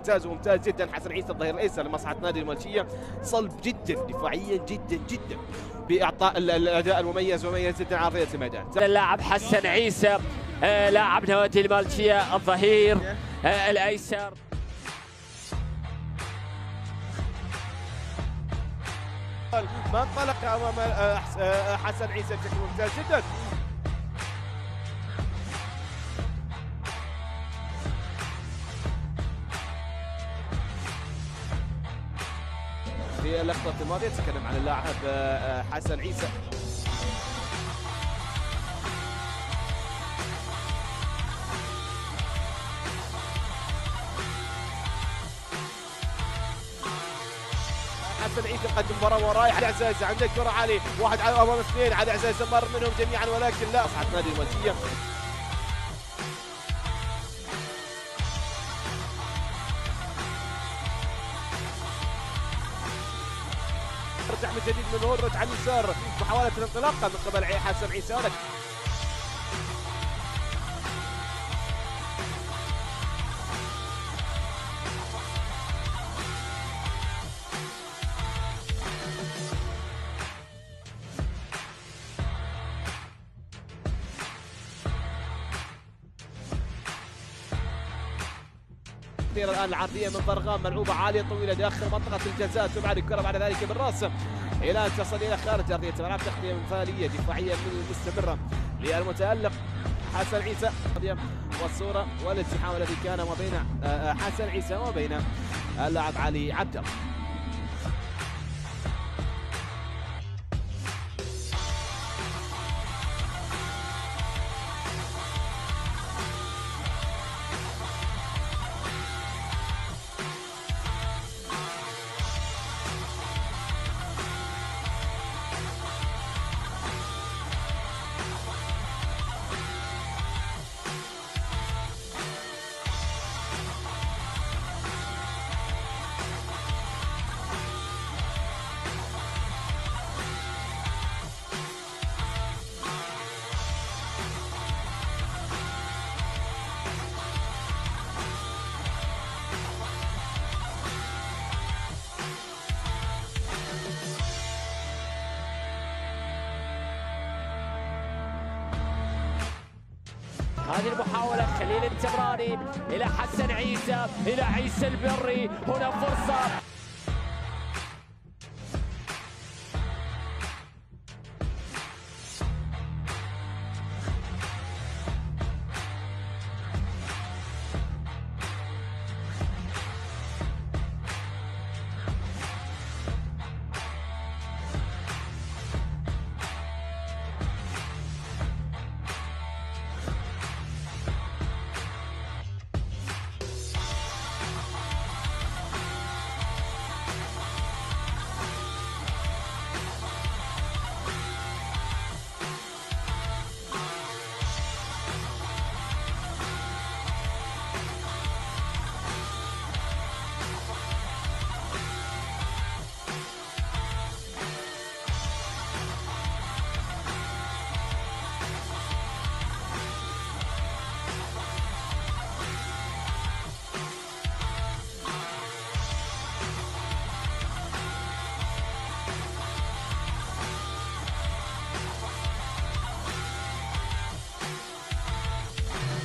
ممتاز وممتاز جدا. حسن عيسى الظهير الايسر لمصلحه نادي الملشيه، صلب جدا دفاعيا جدا جدا باعطاء الاداء المميز ومميز جدا على ارضيه الميدان. اللاعب حسن عيسى لاعب نادي الملشيه الظهير الايسر. ما انطلق امام حسن عيسى بشكل ممتاز جدا. في اللقطة الماضية تكلم عن اللاعب حسن عيسى. حسن عيسى قدم مباراة ورايح علي عزازي، عندك كرة علي، واحد امام اثنين، علي عزازي مر منهم جميعا ولكن لا صعد نادي الملشية. رجع من جديد من هون، رجع على اليسار، محاولة الانطلاق من قبل حسن عيسى. الان العرضيه من ضرغام ملعوبه عاليه طويله داخل منطقه الجزاء، تبعد الكره بعد ذلك بالراس الى ان تصل الى خارج ارضيه الملعب. تغطيه مثاليه دفاعيه مستمره للمتالق حسن عيسى، والصوره والالتحام الذي كان ما بين حسن عيسى وبين اللاعب علي عبد الله. هذه المحاولة خليل التمراني إلى حسن عيسى، إلى عيسى البري، هنا فرصة.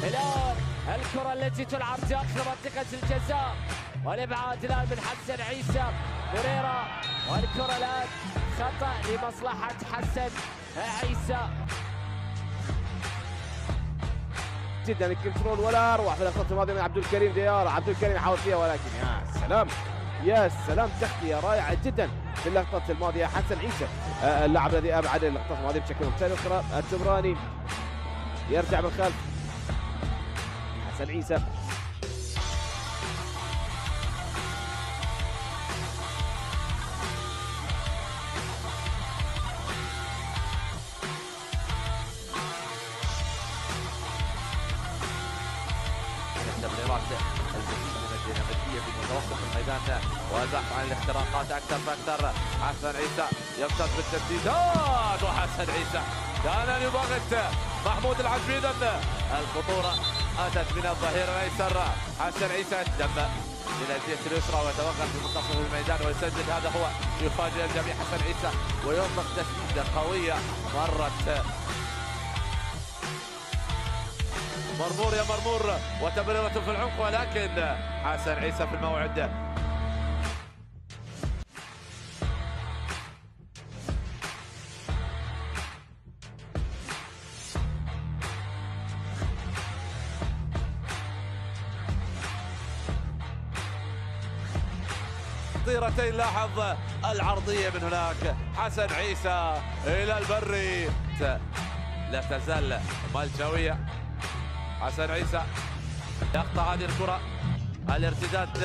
الآن الكرة التي تلعب داخل منطقة الجزاء، والإبعاد الآن من حسن عيسى بريرا، والكرة الآن خطأ لمصلحة حسن عيسى. جدا الكنترول ولا اروع في اللقطة الماضية من عبد الكريم ديارة. عبد الكريم يحاول فيها ولكن يا سلام يا سلام، تغطية رائعة جدا في اللقطة الماضية. حسن عيسى اللاعب الذي ابعد اللقطة الماضية بشكل ممتاز. اخرى التمراني يرجع من خلف حسن عيسى. التمريرات الديناميكيه في متوسط الميدان والبحث عن الاختراقات اكثر فاكثر. حسن عيسى يمتاز بالتسديدات، وحسن عيسى كان يباغت محمود العجمي. الخطوره اتت من الظهير الايسر. حسن عيسى يتدم من الجهة اليسرى ويتوغل في منتصف الميدان ويسجل. هذا هو يفاجئ الجميع حسن عيسى ويطلق تسديدة قوية مرت مرمور يا مرمور وتمريرة في العمق، ولكن حسن عيسى في الموعد. خطيرتين، لاحظ العرضية من هناك حسن عيسى إلى البري، لا تزال ملجوية. حسن عيسى يقطع هذه الكرة، الارتداد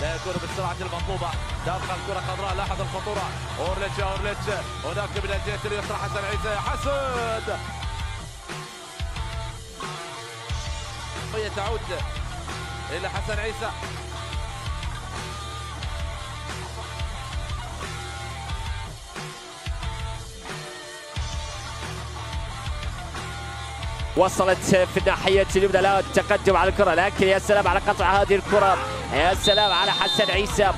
لا يكون بالسرعة المطلوبة، تبقى الكرة خضراء. لاحظ الخطورة، أورليتش هناك من الجهة اليسرى حسن عيسى حسن تعود إلى حسن عيسى. وصلت في الناحية اليمنى، لا التقدم على الكرة، لكن يا سلام على قطع هذه الكرة، يا سلام على حسن عيسى.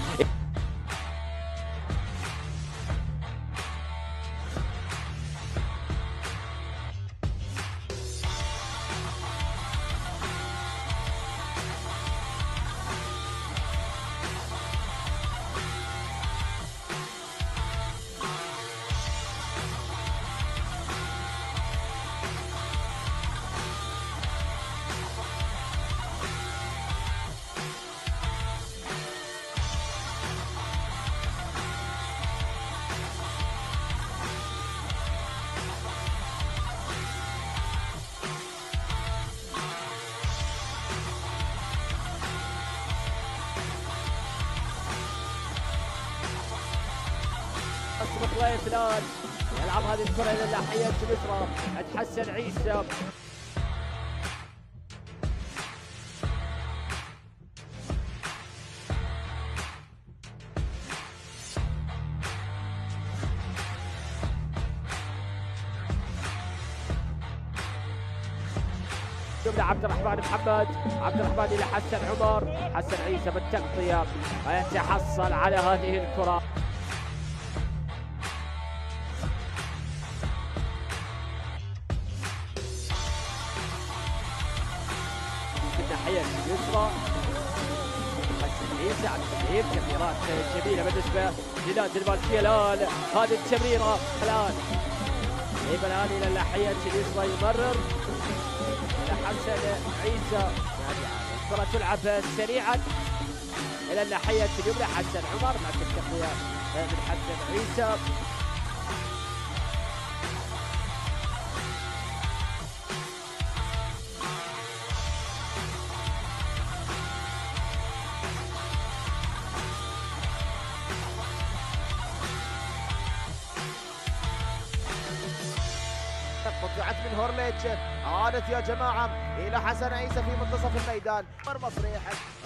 أصبح الآن يلعب هذه الكرة إلى الناحية اليسرى عند حسن عيسى. عبد الرحمن محمد، عبد الرحمن إلى حسن عمر، حسن عيسى بالتغطية ويتحصل على هذه الكرة. في الناحية اليسرى حسن عيسى على التمرير، تمريرات جميلة بالنسبة لنادي المالكية. الآن هذه التمريرة الآن إلى الناحية اليسرى يمرر حسن عيسى، الكرة تلعب سريعا إلى الناحية اليمنى حسن عمر، لكن التقنية من حسن عيسى. قطعت من هورليتش، عادت يا جماعه الى حسن عيسى في منتصف الميدان. مصريح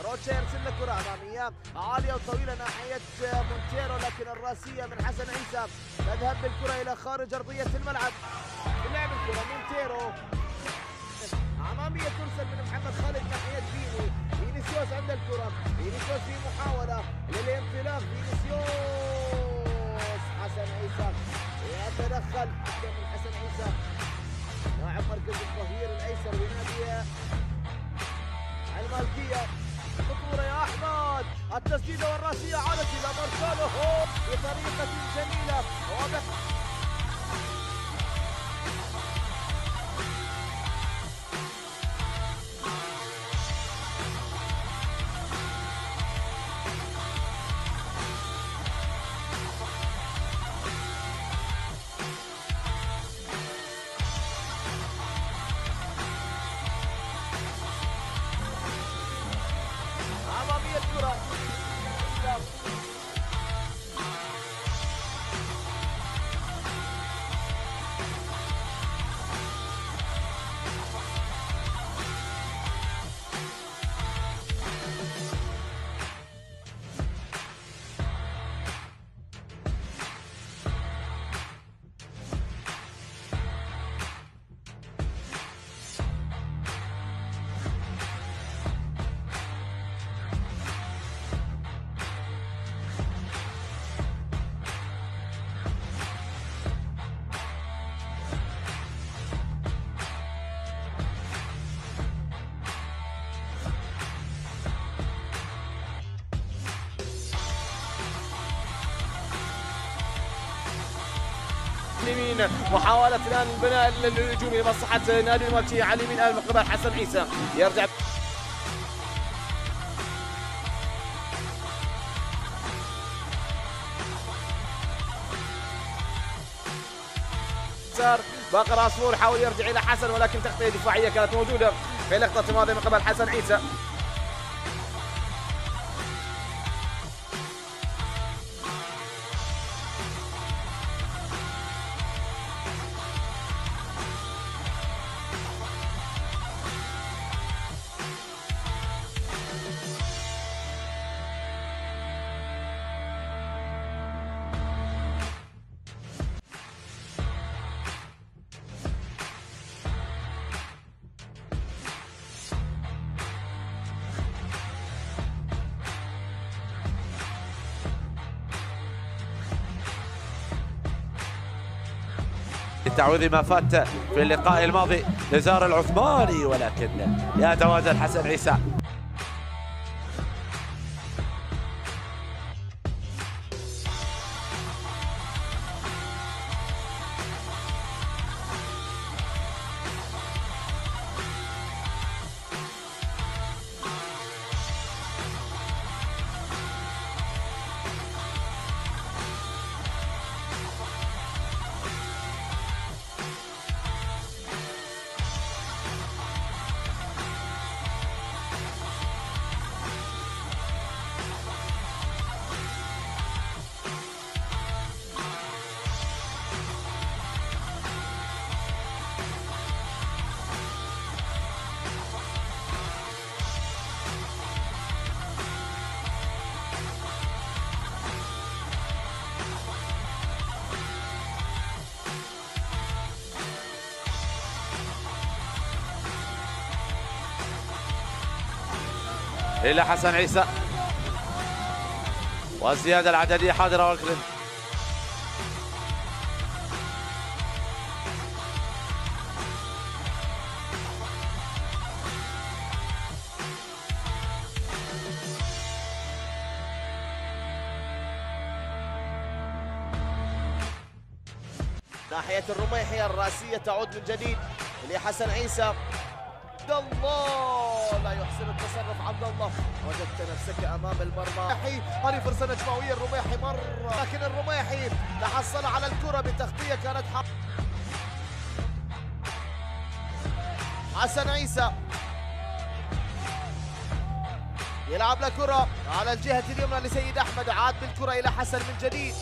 روتشا يرسل له كره اماميه عاليه وطويله ناحيه مونتيرو، لكن الراسيه من حسن عيسى تذهب بالكره الى خارج ارضيه الملعب. لعب الكره مونتيرو اماميه ترسل من محمد خالد ناحيه فينيسيوس عند الكره، فينيسيوس في محاوله للانطلاق، فينيسيوس حسن عيسى يتدخل من حسن عيسى لاعب مركز الظهير الايسر لنادي المالكيه. خطوره يا احمد، التسديده والراسيه عادت الى مارسيلو بطريقه جميله اماميه الكره. اليمين. محاولة الآن البناء الهجومي لمصلحة نادي المالكية على اليمين من قبل حسن عيسى. يرجع باقر عصفور حاول يرجع الى حسن ولكن تغطيه دفاعيه كانت موجوده في لقطه الماضيه من قبل حسن عيسى. لتعويض ما فات في اللقاء الماضي لزار العثماني، ولكن يتواجد حسن عيسى. إلى حسن عيسى والزيادة العددية حاضرة والكريم. ناحية الرميحي الرأسية تعود من جديد لحسن عيسى. عبد الله لا يحسن التصرف. عبد الله وجدت نفسك امام المرمى. هذه فرصه نجماويه الرميحي مره، لكن الرميحي تحصل على الكره بتغطيه كانت حسن عيسى يلعب له كره على الجهه اليمنى لسيد احمد. عاد بالكره الى حسن من جديد.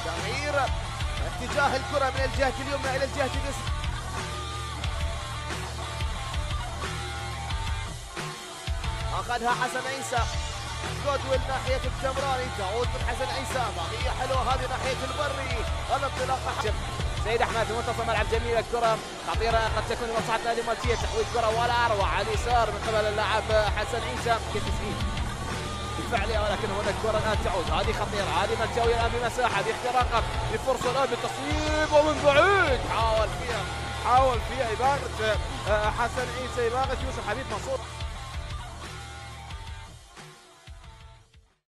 تغيير اتجاه الكره من الجهه اليمنى الى الجهه اليسرى. اخذها حسن عيسى. جودويل ناحيه التمراني تعود من حسن عيسى. بقيه حلوه هذه ناحيه البري. الانطلاقه سيد احمد في منتصف الملعب. جميله الكره خطيره قد تكون لمصلحه نادي المالكيه. تحويل كره ولا اروع على اليسار من قبل اللاعب حسن عيسى. كتسعيد بالفعل ولكن هنا الكره الان تعود. هذه خطيره. هذه ملكاويه الان بمساحه باختراقه بفرصه الان بالتصويب ومن بعيد. حاول فيها إباغة حسن عيسى، إباغة يوسف حبيب منصور.